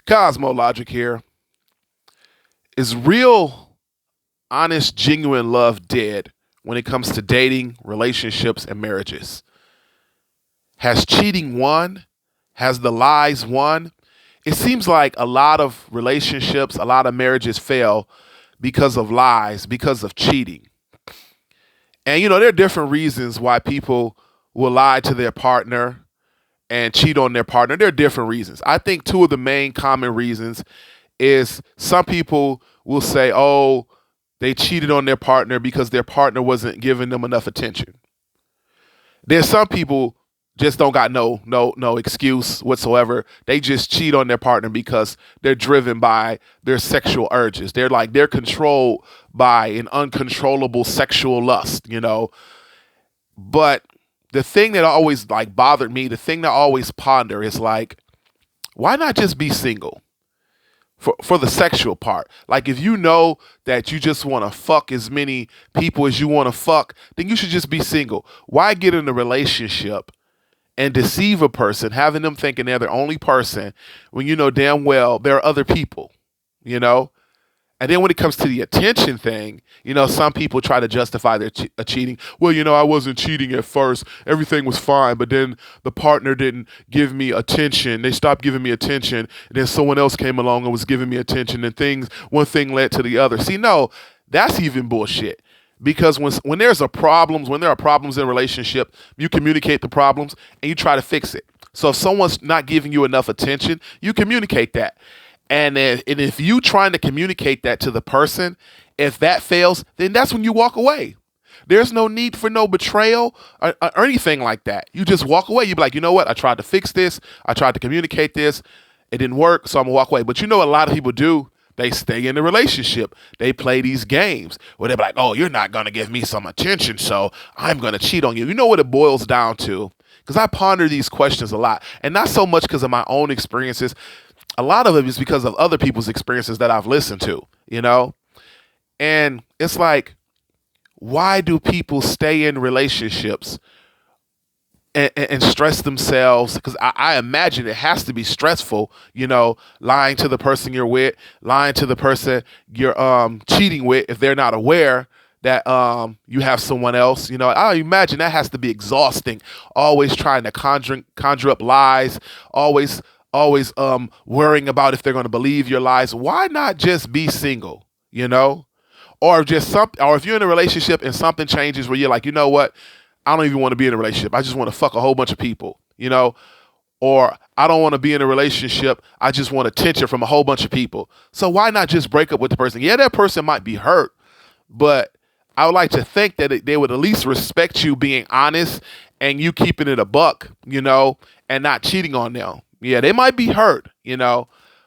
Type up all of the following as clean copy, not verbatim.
Cosmo Logic here. Is real, honest, genuine love dead when it comes to dating, relationships, and marriages? Has cheating won? Has the lies won? It seems like a lot of relationships, a lot of marriages fail because of lies, because of cheating. And there are different reasons why people will lie to their partner and cheat on their partner. There are different reasons. I think two of the main common reasons is some people will say, oh, they cheated on their partner because their partner wasn't giving them enough attention. There's some people just don't got no excuse whatsoever. They just cheat on their partner because they're driven by their sexual urges. They're controlled by an uncontrollable sexual lust. But the thing that always bothered me, the thing that I always ponder is why not just be single? For the sexual part. Like, if you know that you just want to fuck as many people as you want to fuck, then you should just be single. Why get in a relationship and deceive a person, having them thinking they're the only person when you know damn well there are other people, you know? And then when it comes to the attention thing, some people try to justify their cheating. Well, I wasn't cheating at first. Everything was fine. But then the partner didn't give me attention. They stopped giving me attention. And then someone else came along and was giving me attention. And one thing led to the other. See, no, that's even bullshit. Because when there are problems in a relationship, you communicate the problems and you try to fix it. So if someone's not giving you enough attention, you communicate that. And if you trying to communicate that to the person, if that fails, then that's when you walk away. There's no need for no betrayal or anything like that. You just walk away. You be like, you know what? I tried to fix this. I tried to communicate this. It didn't work, so I'm going to walk away. But a lot of people do. They stay in the relationship. They play these games where they're like, oh, you're not going to give me some attention, so I'm going to cheat on you. You know what it boils down to? Because I ponder these questions a lot. And not so much because of my own experiences. A lot of it is because of other people's experiences that I've listened to, And it's like, why do people stay in relationships and stress themselves? Because I imagine it has to be stressful, lying to the person you're with, lying to the person you're cheating with if they're not aware that you have someone else. I imagine that has to be exhausting, always trying to conjure up lies, always worrying about if they're going to believe your lies. Why not just be single, or or if you're in a relationship and something changes where you're like, you know what, I don't even want to be in a relationship. I just want to fuck a whole bunch of people, or I don't want to be in a relationship. I just want attention from a whole bunch of people. So why not just break up with the person? Yeah, that person might be hurt, but I would like to think that they would at least respect you being honest and you keeping it a buck, and not cheating on them. Yeah, they might be hurt,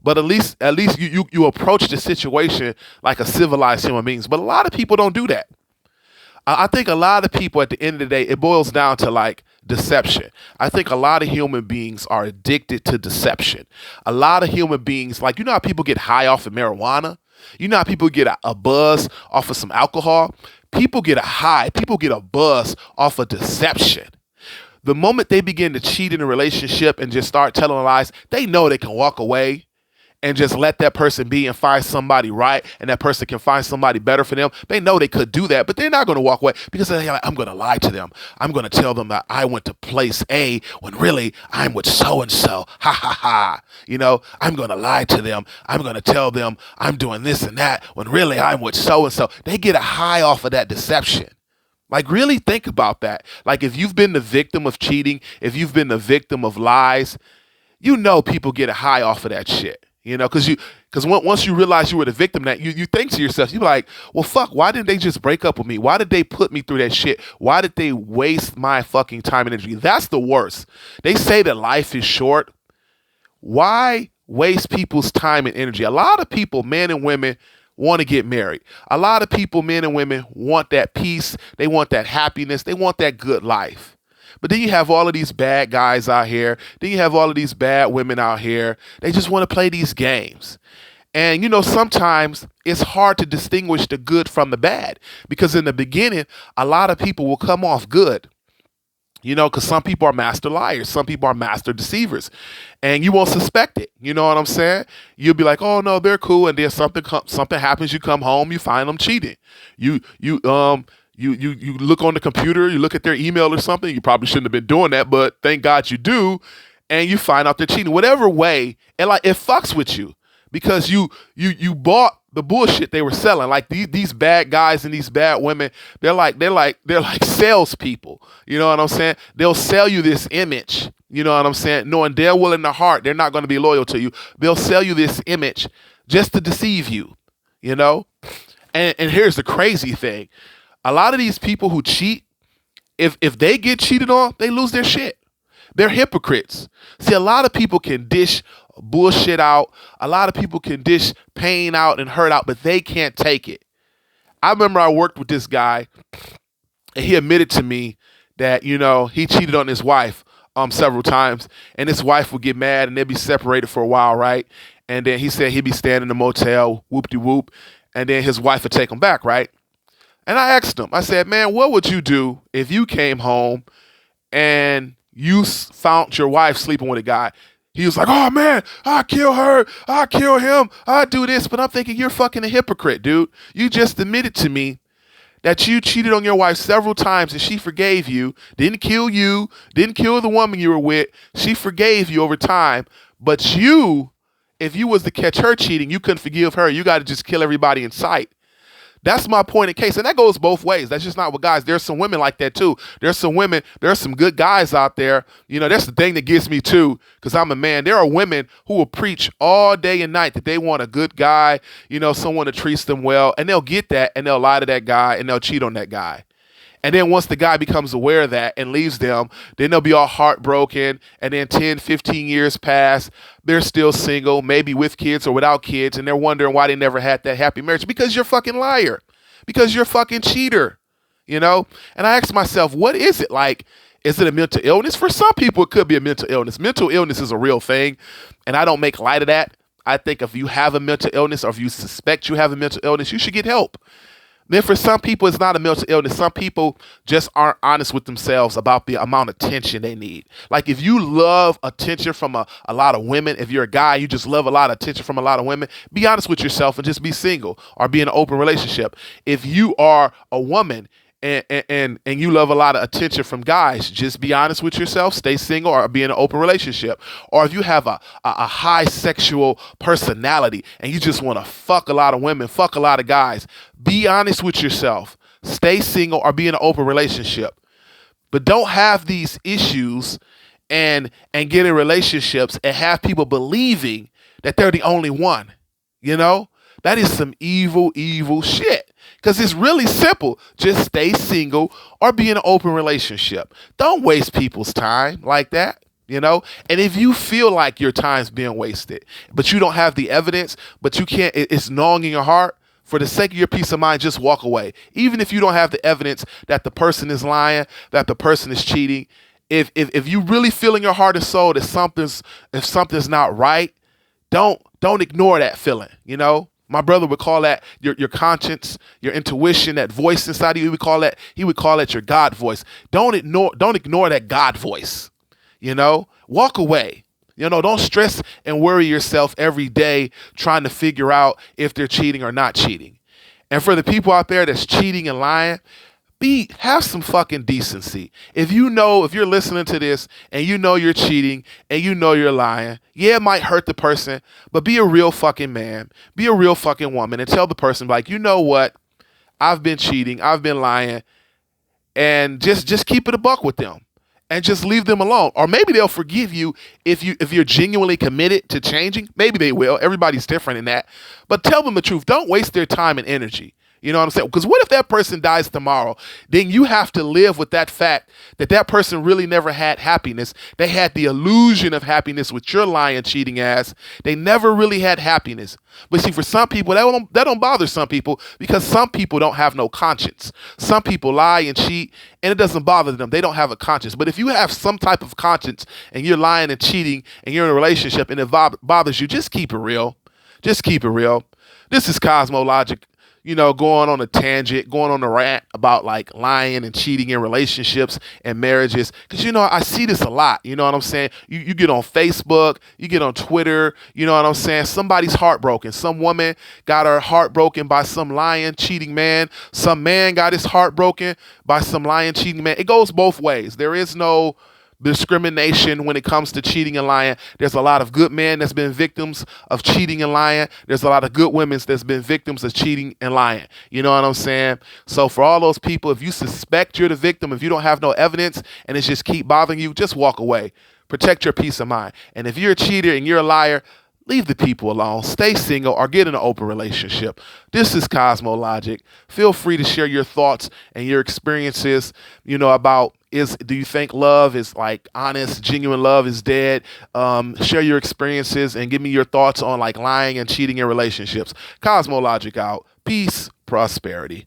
but at least you approach the situation like a civilized human beings. But a lot of people don't do that. I think a lot of people at the end of the day, it boils down to deception. I think a lot of human beings are addicted to deception. A lot of human beings, how people get high off of marijuana? How people get a buzz off of some alcohol? People get a high, people get a buzz off of deception. The moment they begin to cheat in a relationship and just start telling lies, they know they can walk away and just let that person be and find somebody right, and that person can find somebody better for them. They know they could do that, but they're not going to walk away because they're like, I'm going to lie to them. I'm going to tell them that I went to place A when really I'm with so-and-so. Ha, ha, ha. I'm going to lie to them. I'm going to tell them I'm doing this and that when really I'm with so-and-so. They get a high off of that deception. Really think about that. If you've been the victim of cheating, if you've been the victim of lies, people get a high off of that shit. Because once you realize you were the victim, that you think to yourself, you're like, well, fuck, why didn't they just break up with me? Why did they put me through that shit? Why did they waste my fucking time and energy? That's the worst. They say that life is short. Why waste people's time and energy? A lot of people, men and women, want to get married. A lot of people, men and women, want that peace. They want that happiness. They want that good life. But then you have all of these bad guys out here. Then you have all of these bad women out here. They just want to play these games. And, sometimes it's hard to distinguish the good from the bad, because in the beginning, a lot of people will come off good. Because some people are master liars, some people are master deceivers, and you won't suspect it. You know what I'm saying? You'll be like, "Oh no, they're cool," and then something happens. You come home, you find them cheating. You look on the computer, you look at their email or something. You probably shouldn't have been doing that, but thank God you do, and you find out they're cheating. Whatever way, and like it fucks with you because you bought the bullshit they were selling. Like these bad guys and these bad women, they're like salespeople. You know what I'm saying? They'll sell you this image. You know what I'm saying? Knowing they're well in their heart, they're not going to be loyal to you. They'll sell you this image just to deceive you. You know? And here's the crazy thing. A lot of these people who cheat, if they get cheated on, they lose their shit. They're hypocrites. See, a lot of people can dish bullshit out. A lot of people can dish pain out and hurt out, but they can't take it. I remember I worked with this guy, and he admitted to me that, he cheated on his wife several times, and his wife would get mad, and they'd be separated for a while, right? And then he said he'd be staying in the motel, whoop-de-whoop, and then his wife would take him back, right? And I asked him, I said, man, what would you do if you came home and you found your wife sleeping with a guy? He was like, oh man, I kill her, I kill him, I do this. But I'm thinking, you're fucking a hypocrite, dude. You just admitted to me that you cheated on your wife several times and she forgave you, didn't kill you, didn't kill the woman you were with. She forgave you over time. But you, if you was to catch her cheating, you couldn't forgive her. You got to just kill everybody in sight. That's my point in case. And that goes both ways. That's just not what guys. There's some women like that too. There's some good guys out there. That's the thing that gets me too, because I'm a man. There are women who will preach all day and night that they want a good guy, someone that treats them well. And they'll get that and they'll lie to that guy and they'll cheat on that guy. And then once the guy becomes aware of that and leaves them, then they'll be all heartbroken. And then 10, 15 years pass. They're still single, maybe with kids or without kids. And they're wondering why they never had that happy marriage. Because you're a fucking liar. Because you're a fucking cheater. And I asked myself, what is it like? Is it a mental illness? For some people, it could be a mental illness. Mental illness is a real thing. And I don't make light of that. I think if you have a mental illness or if you suspect you have a mental illness, you should get help. Then for some people, it's not a mental illness. Some people just aren't honest with themselves about the amount of attention they need. Like if you love attention from a lot of women, if you're a guy, you just love a lot of attention from a lot of women, be honest with yourself and just be single or be in an open relationship. If you are a woman and you love a lot of attention from guys, just be honest with yourself, stay single or be in an open relationship. Or if you have a high sexual personality and you just want to fuck a lot of women, fuck a lot of guys, be honest with yourself, stay single or be in an open relationship. But don't have these issues and get in relationships and have people believing that they're the only one. That is some evil, evil shit. Because it's really simple. Just stay single or be in an open relationship. Don't waste people's time like that, And if you feel like your time's being wasted, but you don't have the evidence, but you can't, it's gnawing in your heart, for the sake of your peace of mind, just walk away. Even if you don't have the evidence that the person is lying, that the person is cheating, if you really feel in your heart and soul that if something's not right, don't ignore that feeling, My brother would call that your conscience, your intuition, that voice inside of you. He would call it your God voice. Don't ignore that God voice. Walk away. Don't stress and worry yourself every day trying to figure out if they're cheating or not cheating. And for the people out there that's cheating and lying, have some fucking decency. If you're listening to this and you're cheating and you're lying, yeah, it might hurt the person, but be a real fucking man, be a real fucking woman and tell the person, like, you know what? I've been cheating, I've been lying, and just keep it a buck with them and just leave them alone. Or maybe they'll forgive you if you're genuinely committed to changing. Maybe they will. Everybody's different in that. But tell them the truth. Don't waste their time and energy. You know what I'm saying? Because what if that person dies tomorrow? Then you have to live with that fact that person really never had happiness. They had the illusion of happiness with your lying, cheating ass. They never really had happiness. But see, for some people, that don't bother some people because some people don't have no conscience. Some people lie and cheat, and it doesn't bother them. They don't have a conscience. But if you have some type of conscience and you're lying and cheating and you're in a relationship and it bothers you, just keep it real. Just keep it real. This is Cosmo Logic. going on a tangent, going on a rant about like lying and cheating in relationships and marriages. Because, I see this a lot. You know what I'm saying? You get on Facebook, you get on Twitter, you know what I'm saying? Somebody's heartbroken. Some woman got her heart broken by some lying, cheating man. Some man got his heart broken by some lying, cheating man. It goes both ways. There is no discrimination when it comes to cheating and lying. There's a lot of good men that's been victims of cheating and lying. There's a lot of good women that's been victims of cheating and lying. You know what I'm saying? So for all those people, if you suspect you're the victim, if you don't have no evidence and it's just keep bothering you, just walk away. Protect your peace of mind. And if you're a cheater and you're a liar, leave the people alone. Stay single or get in an open relationship. This is Cosmo Logic. Feel free to share your thoughts and your experiences, about do you think love is like honest, genuine love is dead? Share your experiences and give me your thoughts on like lying and cheating in relationships. Cosmo Logic out. Peace, prosperity.